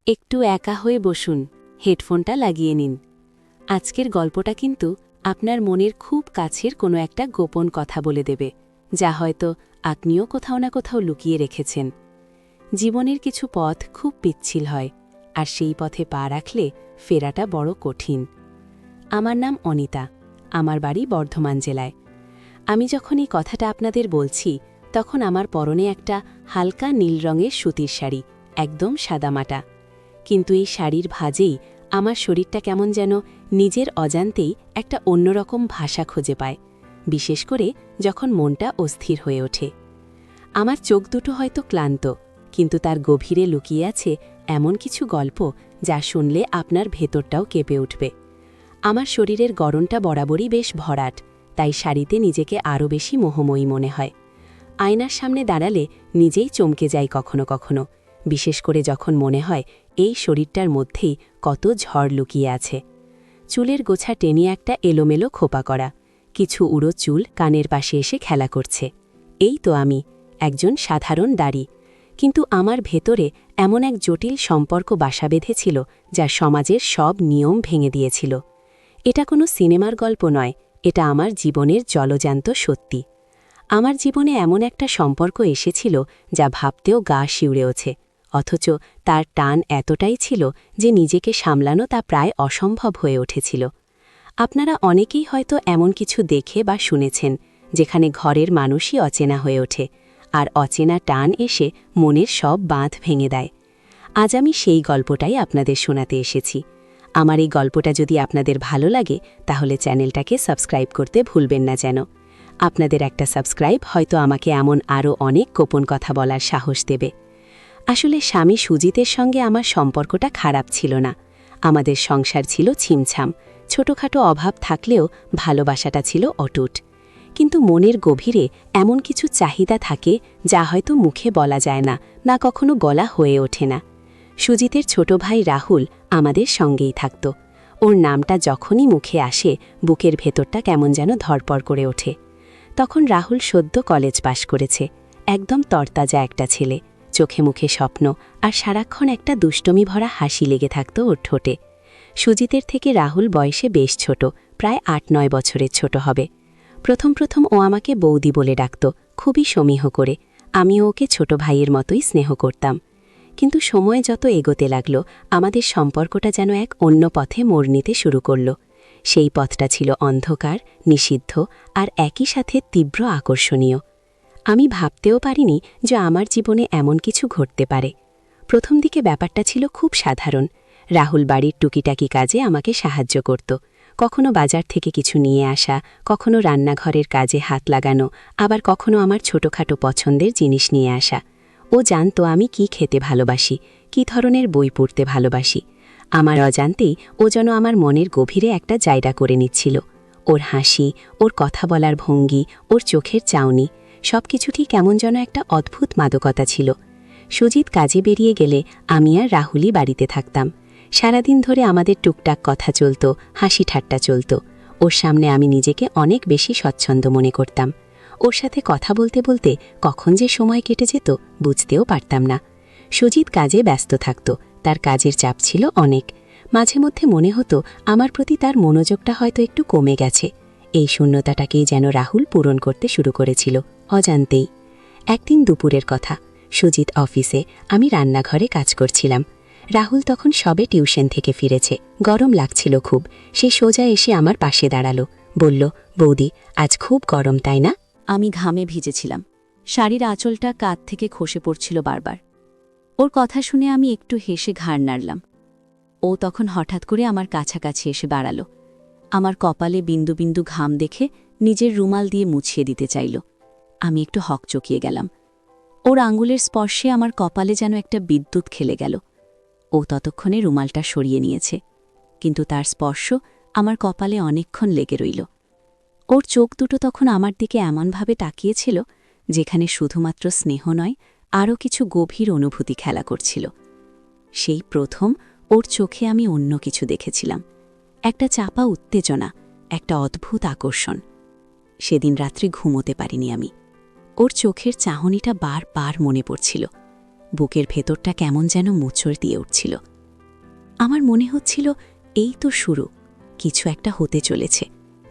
একটু একা হয়ে বসুন, হেডফোনটা লাগিয়ে নিন। আজকের গল্পটা কিন্তু আপনার মনের খুব কাছের কোনো একটা গোপন কথা বলে দেবে, যা হয়তো আপনিও কোথাও না কোথাও লুকিয়ে রেখেছেন। জীবনের কিছু পথ খুব পিচ্ছিল হয়, আর সেই পথে পা রাখলে ফেরাটা বড় কঠিন। আমার নাম অনিতা, আমার বাড়ি বর্ধমান জেলায়। আমি যখন এই কথাটা আপনাদের বলছি, তখন আমার পরনে একটা হালকা নীল রঙের সুতির শাড়ি, একদম সাদামাটা। কিন্তু এই শাড়ির ভাঁজেই আমার শরীরটা কেমন যেন নিজের অজান্তেই একটা অন্যরকম ভাষা খুঁজে পায়, বিশেষ করে যখন মনটা অস্থির হয়ে ওঠে। আমার চোখ দুটো হয়তো ক্লান্ত, কিন্তু তার গভীরে লুকিয়ে আছে এমন কিছু গল্প যা শুনলে আপনার ভেতরটাও কেঁপে উঠবে। আমার শরীরের গড়নটা বরাবরই বেশ ভরাট, তাই শাড়িতে নিজেকে আরও বেশি মোহময়ী মনে হয়। আয়নার সামনে দাঁড়ালে নিজেই চমকে যাই কখনো কখনো, বিশেষ করে যখন মনে হয় এই শরীরটার মধ্যেই কত ঝড় লুকিয়ে আছে। চুলের গোছা টেনে একটা এলোমেলো খোপা করা, কিছু উড়ো চুল কানের পাশে এসে খেলা করছে। এই তো আমি, একজন সাধারণ দাড়ি, কিন্তু আমার ভেতরে এমন এক জটিল সম্পর্ক বাসা বেঁধেছিল যা সমাজের সব নিয়ম ভেঙে দিয়েছিল। এটা কোনো সিনেমার গল্প নয়, এটা আমার জীবনের জলজান্ত সত্যি। আমার জীবনে এমন একটা সম্পর্ক এসেছিল যা ভাবতেও গা শিউড়ে ওঠে, অথচ তার টান এতটাই ছিল যে নিজেকে সামলানো তা প্রায় অসম্ভব হয়ে উঠেছিল। আপনারা অনেকেই হয়তো এমন কিছু দেখে বা শুনেছেন যেখানে ঘরের মানুষই অচেনা হয়ে ওঠে, আর অচেনা টান এসে মনের সব বাঁধ ভেঙে দেয়। আজ আমি সেই গল্পটাই আপনাদের শোনাতে এসেছি। আমার এই গল্পটা যদি আপনাদের ভালো লাগে, তাহলে চ্যানেলটাকে সাবস্ক্রাইব করতে ভুলবেন না যেন। আপনাদের একটা সাবস্ক্রাইব হয়তো আমাকে এমন আরও অনেক গোপন কথা বলার সাহস দেবে। আসলে স্বামী সুজিতের সঙ্গে আমার সম্পর্কটা খারাপ ছিল না। আমাদের সংসার ছিল ছিমছাম, ছোটখাটো অভাব থাকলেও ভালোবাসাটা ছিল অটুট। কিন্তু মনের গভীরে এমন কিছু চাহিদা থাকে যা হয়তো মুখে বলা যায় না, না কখনো বলা হয়ে ওঠে না। সুজিতের ছোট ভাই রাহুল আমাদের সঙ্গেই থাকত। ওর নামটা যখনই মুখে আসে, বুকের ভেতরটা কেমন যেন ধড়পড় করে ওঠে। তখন রাহুল সদ্য কলেজ পাশ করেছে, একদম তরতাজা একটা ছেলে, চোখে মুখে স্বপ্ন, আর সারাক্ষণ একটা দুষ্টমি ভরা হাসি লেগে থাকত ওর ঠোঁটে। সুজিতের থেকে রাহুল বয়সে বেশ ছোট, প্রায় ৮-৯ বছরের ছোট হবে। প্রথম প্রথম ও আমাকে বৌদি বলে ডাকত, খুবই সমীহ করে। আমিও ওকে ছোট ভাইয়ের মতোই স্নেহ করতাম। কিন্তু সময় যত এগোতে লাগল, আমাদের সম্পর্কটা যেন এক অন্য পথে মোড় নিতে শুরু করল। সেই পথটা ছিল অন্ধকার, নিষিদ্ধ, আর একই সাথে তীব্র আকর্ষণীয়। আমি ভাবতেও পারিনি যে আমার জীবনে এমন কিছু ঘটতে পারে। প্রথম দিকে ব্যাপারটা ছিল খুব সাধারণ। রাহুল বাড়ির টুকিটাকি কাজে আমাকে সাহায্য করত, কখনো বাজার থেকে কিছু নিয়ে আসা, কখনো রান্নাঘরের কাজে হাত লাগানো, আবার কখনো আমার ছোটখাটো পছন্দের জিনিস নিয়ে আসা। ও জানত আমি কি খেতে ভালোবাসি, কি ধরনের বই পড়তে ভালোবাসি। আমার অজান্তেই ও যেন আমার মনের গভীরে একটা জায়গা করে নিচ্ছিল। ওর হাসি, ওর কথা বলার ভঙ্গি, ওর চোখের চাউনি, সবকিছুতেই কেমন যেন একটা অদ্ভুত মাদকতা ছিল। সুজিত কাজে বেরিয়ে গেলে আমি আর রাহুলই বাড়িতে থাকতাম। সারাদিন ধরে আমাদের টুকটাক কথা চলত, হাসি ঠাট্টা চলত। ওর সামনে আমি নিজেকে অনেক বেশি স্বচ্ছন্দ মনে করতাম। ওর সাথে কথা বলতে বলতে কখন যে সময় কেটে যেত বুঝতেও পারতাম না। সুজিত কাজে ব্যস্ত থাকত, তার কাজের চাপ ছিল অনেক। মাঝে মধ্যে মনে হতো আমার প্রতি তার মনোযোগটা হয়তো একটু কমে গেছে। এই শূন্যতাটাকেই যেন রাহুল পূরণ করতে শুরু করেছিল, অজান্তেই। একদিন দুপুরের কথা, সুজিত অফিসে, আমি রান্নাঘরে কাজ করছিলাম। রাহুল তখন সবে টিউশন থেকে ফিরেছে, গরম লাগছিল খুব। সে সোজা এসে আমার পাশে দাঁড়ালো, বলল, বৌদি, আজ খুব গরম তাই না? আমি ঘামে ভিজেছিলাম, শাড়ির আঁচলটা কাঁধ থেকে খসে পড়ছিল বারবার। ওর কথা শুনে আমি একটু হেসে ঘাড় নাড়লাম। ও তখন হঠাৎ করে আমার কাছাকাছি এসে দাঁড়ালো। আমার কপালে বিন্দু বিন্দু ঘাম দেখে নিজের রুমাল দিয়ে মুছিয়ে দিতে চাইল। আমি একটু হকচকিয়ে গেলাম। ওর আঙুলের স্পর্শে আমার কপালে যেন একটা বিদ্যুৎ খেলে গেল। ও ততক্ষণে রুমালটা সরিয়ে নিয়েছে, কিন্তু তার স্পর্শ আমার কপালে অনেকক্ষণ লেগে রইল। ওর চোখ দুটো তখন আমার দিকে এমনভাবে তাকিয়েছিল যেখানে শুধুমাত্র স্নেহ নয়, আরও কিছু গভীর অনুভূতি খেলা করছিল। সেই প্রথম ওর চোখে আমি অন্য কিছু দেখেছিলাম, একটা চাপা উত্তেজনা, একটা অদ্ভুত আকর্ষণ। সেদিন রাত্রি ঘুমোতে পারিনি আমি। ওর চোখের চাহনিটা বারবার মনে পড়ছিল। বুকের ভেতরটা কেমন যেন মোচড় দিয়ে উঠছিল। আমার মনে হচ্ছিল এই তো শুরু, কিছু একটা হতে চলেছে,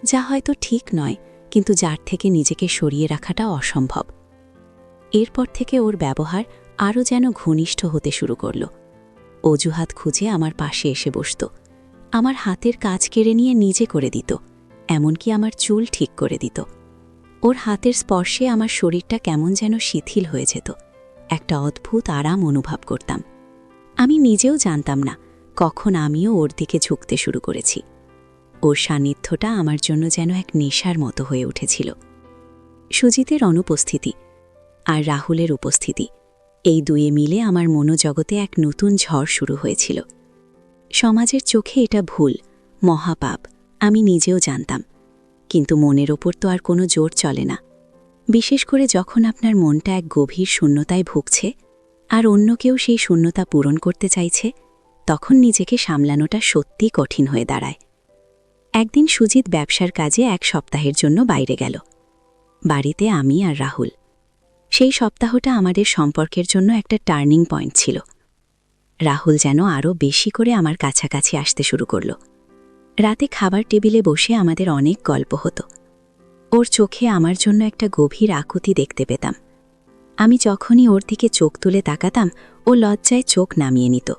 যা হয়তো ঠিক নয়, কিন্তু যার থেকে নিজেকে সরিয়ে রাখাটা অসম্ভব। এরপর থেকে ওর ব্যবহার আরও যেন ঘনিষ্ঠ হতে শুরু করল। অজুহাত খুঁজে আমার পাশে এসে বসত, আমার হাতের কাজ কেড়ে নিয়ে নিজে করে দিত, এমনকি আমার চুল ঠিক করে দিত। ওর হাতের স্পর্শে আমার শরীরটা কেমন যেন শিথিল হয়ে যেত, একটা অদ্ভুত আরাম অনুভব করতাম। আমি নিজেও জানতাম না কখন আমিও ওর দিকে ঝুঁকতে শুরু করেছি। ওর সান্নিধ্যটা আমার জন্য যেন এক নেশার মতো হয়ে উঠেছিল। সুজিতের অনুপস্থিতি আর রাহুলের উপস্থিতি, এই দুয়ে মিলে আমার মনোজগতে এক নতুন ঝড় শুরু হয়েছিল। সমাজের চোখে এটা ভুল, মহাপাপ, আমি নিজেও জানতাম, কিন্তু মনের ওপর তো আর কোনো জোর চলে না, বিশেষ করে যখন আপনার মনটা এক গভীর শূন্যতায় ভুগছে আর অন্য কেউ সেই শূন্যতা পূরণ করতে চাইছে, তখন নিজেকে সামলানোটা সত্যি কঠিন হয়ে দাঁড়ায়। একদিন সুজিত ব্যবসার কাজে 1 সপ্তাহের জন্য বাইরে গেল। বাড়িতে আমি আর রাহুল। সেই সপ্তাহটা আমাদের সম্পর্কের জন্য একটা টার্নিং পয়েন্ট ছিল। রাহুল যেন আরও বেশি করে আমার কাছাকাছি আসতে শুরু করল। রাতে খাবার টেবিলে বসে আমাদের অনেক গল্প হতো। ওর চোখে আমার জন্য একটা গভীর আকুতি দেখতে পেতাম। আমি যখনই ওর দিকে চোখ তুলে তাকাতাম, ও লজ্জায় চোখ নামিয়ে নিত,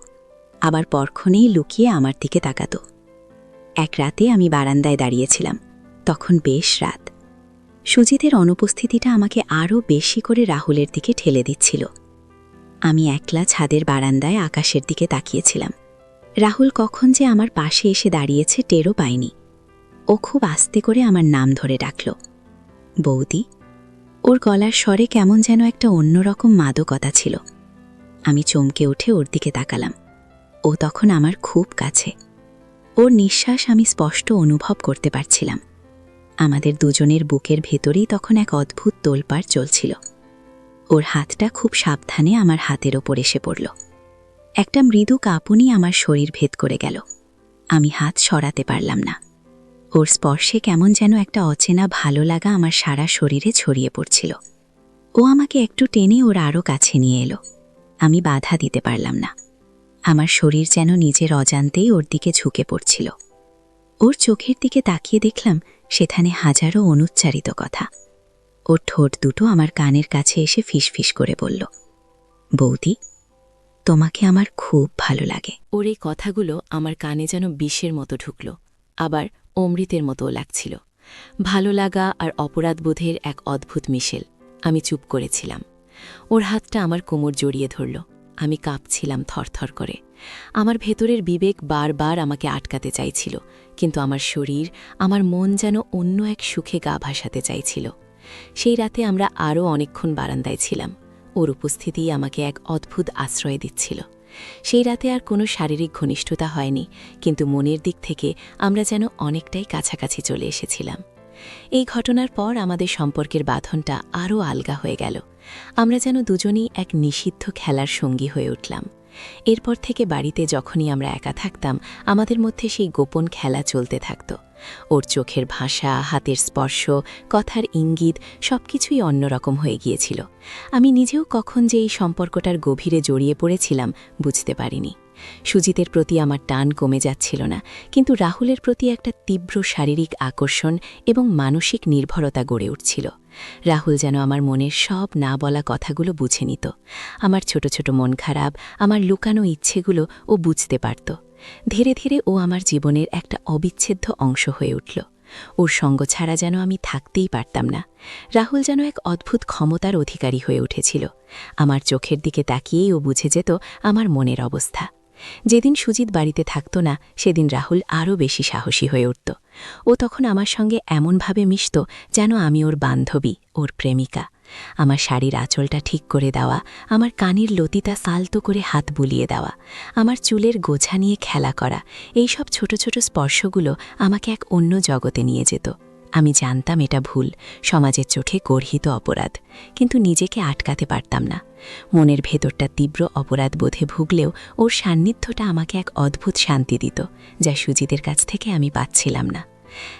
আবার পরক্ষণেই লুকিয়ে আমার দিকে তাকাত। এক রাতে আমি বারান্দায় দাঁড়িয়েছিলাম, তখন বেশ রাত। সুজিতের অনুপস্থিতিটা আমাকে আরও বেশি করে রাহুলের দিকে ঠেলে দিচ্ছিল। আমি একলা ছাদের বারান্দায় আকাশের দিকে তাকিয়েছিলাম। রাহুল কখন যে আমার পাশে এসে দাঁড়িয়েছে টেরও পাইনি। ও খুব আস্তে করে আমার নাম ধরে ডাকল, বৌদি। ওর গলার স্বরে কেমন যেন একটা অন্যরকম মাদকতা ছিল। আমি চমকে উঠে ওর দিকে তাকালাম। ও তখন আমার খুব কাছে। ওর নিঃশ্বাস আমি স্পষ্ট অনুভব করতে পারছিলাম। আমাদের দুজনের বুকের ভেতরেই তখন এক অদ্ভুত তোলপাড় চলছিল। ওর হাতটা খুব সাবধানে আমার হাতের ওপর এসে পড়ল। একটা মৃদু কাঁপুনি আমার শরীর ভেদ করে গেল। আমি হাত সরাতে পারলাম না। ওর স্পর্শে কেমন যেন একটা অচেনা ভালো লাগা আমার সারা শরীরে ছড়িয়ে পড়ছিল। ও আমাকে একটু টেনে ওর আরও কাছে নিয়ে এলো। আমি বাধা দিতে পারলাম না। আমার শরীর যেন নিজের অজান্তেই ওর দিকে ঝুঁকে পড়ছিল। ওর চোখের দিকে তাকিয়ে দেখলাম সেখানে হাজারো অনুচ্চারিত কথা। ওর ঠোঁট দুটো আমার কানের কাছে এসে ফিসফিস করে বলল, বৌদি, তোমাকে আমার খুব ভালো লাগে। ওর এই কথাগুলো আমার কানে যেন বিষের মতো ঢুকল, আবার অমৃতের মতোও লাগছিল। ভালো লাগা আর অপরাধবোধের এক অদ্ভুত মিশেল। আমি চুপ করেছিলাম। ওর হাতটা আমার কোমর জড়িয়ে ধরল। আমি কাঁপছিলাম থরথর করে। আমার ভেতরের বিবেক বারবার আমাকে আটকাতে চাইছিল, কিন্তু আমার শরীর, আমার মন যেন অন্য এক সুখে গা ভাসাতে চাইছিল। সেই রাতে আমরা আরও অনেকক্ষণ বারান্দায় ছিলাম। ওর উপস্থিতিই আমাকে এক অদ্ভুত আশ্রয় দিচ্ছিল। সেই রাতে আর কোনো শারীরিক ঘনিষ্ঠতা হয়নি, কিন্তু মনের দিক থেকে আমরা যেন অনেকটাই কাছাকাছি চলে এসেছিলাম। এই ঘটনার পর আমাদের সম্পর্কের বাঁধনটা আরও আলগা হয়ে গেল। আমরা যেন দুজনেই এক নিষিদ্ধ খেলার সঙ্গী হয়ে উঠলাম। এরপর থেকে বাড়িতে যখনই আমরা একা থাকতাম, আমাদের মধ্যে সেই গোপন খেলা চলতে থাকত। ওর চোখের ভাষা, হাতের স্পর্শ, কথার ইঙ্গিত সবকিছুই অন্যরকম হয়ে গিয়েছিল। আমি নিজেও কখন যে এই সম্পর্কটার গভীরে জড়িয়ে পড়েছিলাম বুঝতে পারিনি। সুজিতের প্রতি আমার টান কমে যাচ্ছিল না, কিন্তু রাহুলের প্রতি একটা তীব্র শারীরিক আকর্ষণ এবং মানসিক নির্ভরতা গড়ে উঠছিল। রাহুল যেন আমার মনের সব না বলা কথাগুলো বুঝে নিত। আমার ছোট ছোট মন খারাপ, আমার লুকানো ইচ্ছেগুলো ও বুঝতে পারত। ধীরে ধীরে ও আমার জীবনের একটা অবিচ্ছেদ্য অংশ হয়ে উঠল। ওর সঙ্গ ছাড়া যেন আমি থাকতেই পারতাম না। রাহুল যেন এক অদ্ভুত ক্ষমতার অধিকারী হয়ে উঠেছিল। আমার চোখের দিকে তাকিয়েই ও বুঝে যেত আমার মনের অবস্থা। যেদিন সুজিত বাড়িতে থাকত না, সেদিন রাহুল আরও বেশি সাহসী হয়ে উঠত। ও তখন আমার সঙ্গে এমনভাবে মিশত যেন আমি ওর বান্ধবী, ওর প্রেমিকা। আমার শাড়ির আঁচলটা ঠিক করে দেওয়া, আমার কানের লতিতা সালতো করে হাত বুলিয়ে দেওয়া, আমার চুলের গোছা নিয়ে খেলা করা, এইসব ছোট ছোট স্পর্শগুলো আমাকে এক অন্য জগতে নিয়ে যেত। আমি জানতাম এটা ভুল, সমাজের চোখে গর্হিত অপরাধ, কিন্তু নিজেকে আটকাতে পারতাম না। মনের ভেতরটা তীব্র অপরাধ বোধে ভুগলেও ওর সান্নিধ্যটা আমাকে এক অদ্ভুত শান্তি দিত, যা সুজিতের কাছ থেকে আমি পাচ্ছিলাম না।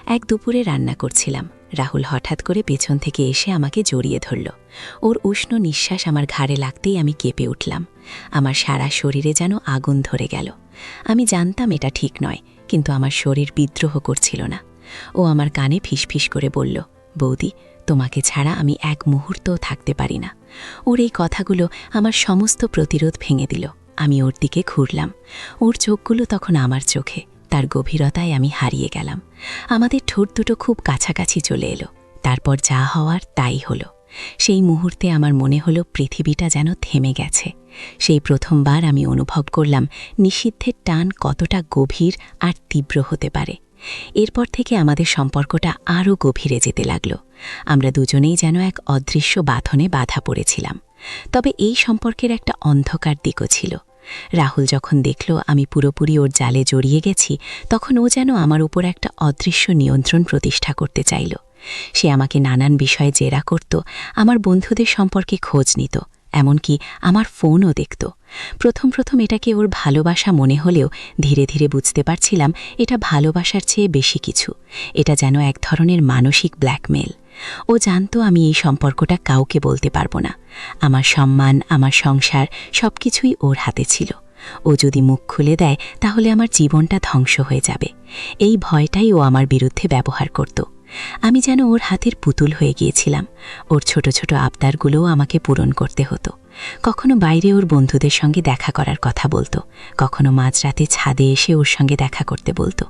এক দুপুরে রান্না করছিলাম। রাহুল হঠাৎ করে পেছন থেকে এসে আমাকে জড়িয়ে ধরল। ওর উষ্ণ নিঃশ্বাস আমার ঘাড়ে লাগতেই আমি কেঁপে উঠলাম। আমার সারা শরীরে যেন আগুন ধরে গেল। আমি জানতাম এটা ঠিক নয়, কিন্তু আমার শরীর বিদ্রোহ করছিল না। ও আমার কানে ফিসফিস করে বলল, বৌদি, তোমাকে ছাড়া আমি এক মুহূর্তও থাকতে পারি না। ওর এই কথাগুলো আমার সমস্ত প্রতিরোধ ভেঙে দিল। আমি ওর দিকে ঘুরলাম। ওর চোখগুলো তখন আমার চোখে, তার গভীরতায় আমি হারিয়ে গেলাম। আমাদের ঠোঁট দুটো খুব কাছাকাছি চলে এলো। তারপর যা হওয়ার তাই হলো। সেই মুহূর্তে আমার মনে হলো পৃথিবীটা যেন থেমে গেছে। সেই প্রথমবার আমি অনুভব করলাম নিষিদ্ধের টান কতটা গভীর আর তীব্র হতে পারে। এরপর থেকে আমাদের সম্পর্কটা আরও গভীরে যেতে লাগল। আমরা দুজনেই যেন এক অদৃশ্য বাঁধনে বাধা পড়েছিলাম। তবে এই সম্পর্কের একটা অন্ধকার দিকও ছিল। রাহুল যখন দেখল আমি পুরোপুরি ওর জালে জড়িয়ে গেছি, তখন ও যেন আমার উপর একটা অদৃশ্য নিয়ন্ত্রণ প্রতিষ্ঠা করতে চাইল। সে আমাকে নানান বিষয়ে জেরা করত, আমার বন্ধুদের সম্পর্কে খোঁজ নিত, এমনকি আমার ফোনও দেখত। প্রথম এটাকে ওর ভালোবাসা মনে হলেও ধীরে ধীরে বুঝতে পারছিলাম এটা ভালোবাসার চেয়ে বেশি কিছু। এটা যেন এক ধরনের মানসিক ব্ল্যাকমেল। ও জানতো আমি এই সম্পর্কটা কাউকে বলতে পারবো না। আমার সম্মান, আমার সংসার সবকিছুই ওর হাতে ছিল। ও যদি মুখ খুলে দেয় তাহলে আমার জীবনটা ধ্বংস হয়ে যাবে। এই ভয়টাই ও আমার বিরুদ্ধে ব্যবহার করত। আমি যেন ওর হাতের পুতুল হয়ে গিয়েছিলাম। ওর ছোট ছোট আবদারগুলোও আমাকে পূরণ করতে হতো। কখনো বাইরে ওর বন্ধুদের সঙ্গে দেখা করার কথা বলতো, কখনো মাঝরাতে ছাদে এসে ওর সঙ্গে দেখা করতে বলতো।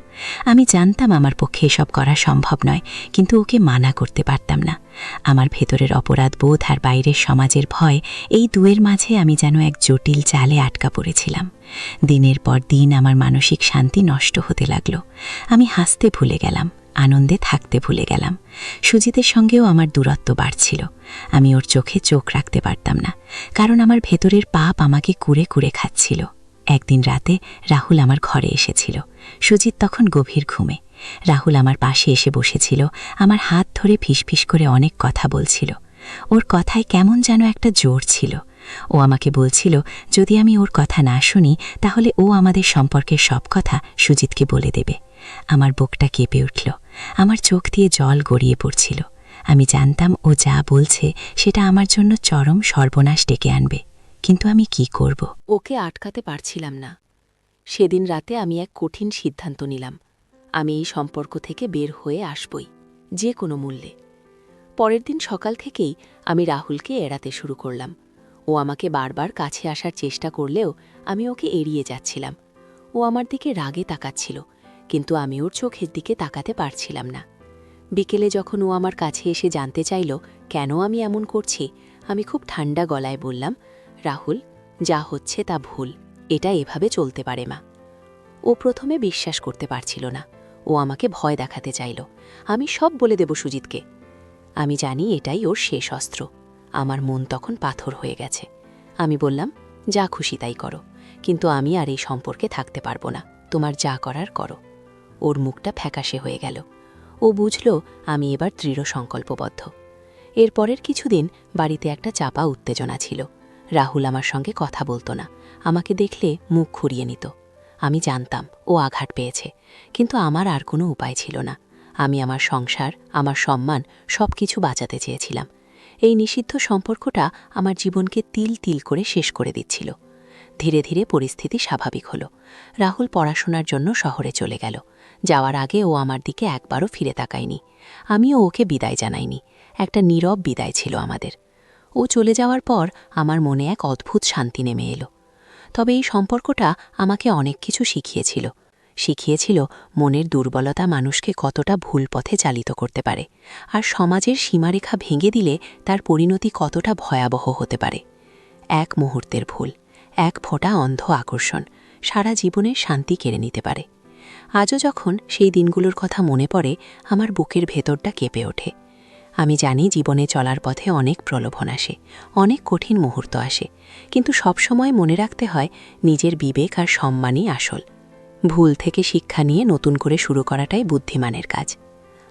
আমি জানতাম আমার পক্ষে এসব করা সম্ভব নয়, কিন্তু ওকে মানা করতে পারতাম না। আমার ভেতরের অপরাধ বোধ আর বাইরের সমাজের ভয়, এই দুয়ের মাঝে আমি যেন এক জটিল জালে আটকা পড়েছিলাম। দিনের পর দিন আমার মানসিক শান্তি নষ্ট হতে লাগলো। আমি হাসতে ভুলে গেলাম, আনন্দে থাকতে ভুলে গেলাম। সুজিতের সঙ্গেও আমার দূরত্ব বাড়ছিল। আমি ওর চোখে চোখ রাখতে পারতাম না, কারণ আমার ভেতরের পাপ আমাকে কুরে কুরে খাচ্ছিল। একদিন রাতে রাহুল আমার ঘরে এসেছিল। সুজিত তখন গভীর ঘুমে। রাহুল আমার পাশে এসে বসেছিল, আমার হাত ধরে ফিসফিস করে অনেক কথা বলছিল। ওর কথায় কেমন যেন একটা জোর ছিল। ও আমাকে বলছিল যদি আমি ওর কথা না শুনি তাহলে ও আমাদের সম্পর্কের সব কথা সুজিতকে বলে দেবে। আমার বুকটা কেঁপে উঠল, আমার চোখ দিয়ে জল গড়িয়ে পড়ছিল। আমি জানতাম ও যা বলছে সেটা আমার জন্য চরম সর্বনাশ ডেকে আনবে, কিন্তু আমি কি করব? ওকে আটকাতে পারছিলাম না। সেদিন রাতে আমি এক কঠিন সিদ্ধান্ত নিলাম। আমি এই সম্পর্ক থেকে বের হয়ে আসবই, যে কোনো মূল্যে। পরের দিন সকাল থেকেই আমি রাহুলকে এড়াতে শুরু করলাম। ও আমাকে বারবার কাছে আসার চেষ্টা করলেও আমি ওকে এড়িয়ে যাচ্ছিলাম। ও আমার দিকে রাগে তাকাচ্ছিল, কিন্তু আমি ওর চোখের দিকে তাকাতে পারছিলাম না। বিকেলে যখন ও আমার কাছে এসে জানতে চাইল কেন আমি এমন করছি, আমি খুব ঠান্ডা গলায় বললাম, রাহুল, যা হচ্ছে তা ভুল, এটা এভাবে চলতে পারে মা। ও প্রথমে বিশ্বাস করতে পারছিল না। ও আমাকে ভয় দেখাতে চাইল, আমি সব বলে দেব সুজিতকে। আমি জানি এটাই ওর শেষ অস্ত্র। আমার মন তখন পাথর হয়ে গেছে। আমি বললাম, যা খুশি তাই করো, কিন্তু আমি আর এই সম্পর্কে থাকতে পারবো না। তোমার যা করার করো। ওর মুখটা ফ্যাকাশে হয়ে গেল। ও বুঝল আমি এবার দৃঢ় সংকল্পবদ্ধ। এরপরের কিছুদিন বাড়িতে একটা চাপা উত্তেজনা ছিল। রাহুল আমার সঙ্গে কথা বলতো না, আমাকে দেখলে মুখ ঘুরিয়ে নিত। আমি জানতাম ও আঘাত পেয়েছে, কিন্তু আমার আর কোনো উপায় ছিল না। আমি আমার সংসার, আমার সম্মান সবকিছু বাঁচাতে চেয়েছিলাম। এই নিষিদ্ধ সম্পর্কটা আমার জীবনকে তিল তিল করে শেষ করে দিচ্ছিল। ধীরে ধীরে পরিস্থিতি স্বাভাবিক হলো। রাহুল পড়াশোনার জন্য শহরে চলে গেল। যাওয়ার আগে ও আমার দিকে একবারও ফিরে তাকায়নি। আমিও ওকে বিদায় জানাইনি। একটা নীরব বিদায় ছিল আমাদের। ও চলে যাওয়ার পর আমার মনে এক অদ্ভুত শান্তি নেমে এলো। তবে এই সম্পর্কটা আমাকে অনেক কিছু শিখিয়েছিল মনের দুর্বলতা মানুষকে কতটা ভুল পথে চালিত করতে পারে, আর সমাজের সীমারেখা ভেঙে দিলে তার পরিণতি কতটা ভয়াবহ হতে পারে। এক মুহূর্তের ভুল, এক ফোঁটা অন্ধ আকর্ষণ সারা জীবনের শান্তি কেড়ে নিতে পারে। আজও যখন সেই দিনগুলোর কথা মনে পড়ে আমার বুকের ভেতরটা কেঁপে ওঠে। আমি জানি জীবনে চলার পথে অনেক প্রলোভন আসে, অনেক কঠিন মুহূর্ত আসে, কিন্তু সবসময় মনে রাখতে হয় নিজের বিবেক আর সম্মানই আসল। ভুল থেকে শিক্ষা নিয়ে নতুন করে শুরু করাটাই বুদ্ধিমানের কাজ।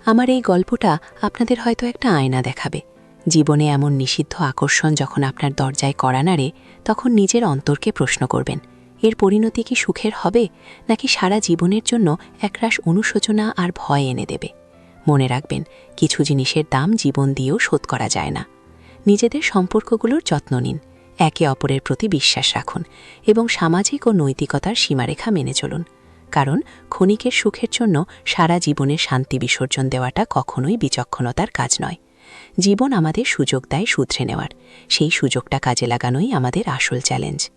আমার এই গল্পটা আপনাদের হয়তো একটা আয়না দেখাবে। জীবনে এমন নিষিদ্ধ আকর্ষণ যখন আপনার দরজায় কড়া নাড়ে, তখন নিজের অন্তরকে প্রশ্ন করবেন, এর পরিণতি কি সুখের হবে, নাকি সারা জীবনের জন্য একরাশ অনুশোচনা আর ভয় এনে দেবে? মনে রাখবেন, কিছু জিনিসের দাম জীবন দিয়েও শোধ করা যায় না। নিজেদের সম্পর্কগুলোর যত্ন নিন, একে অপরের প্রতি বিশ্বাস রাখুন এবং সামাজিক ও নৈতিকতার সীমারেখা মেনে চলুন, কারণ ক্ষণিকের সুখের জন্য সারা জীবনে শান্তি বিসর্জন দেওয়াটা কখনোই বিচক্ষণতার কাজ নয়। জীবন আমাদের সুযোগ দেয় শুধরে নেওয়ার, সেই সুযোগটা কাজে লাগানোই আমাদের আসল চ্যালেঞ্জ।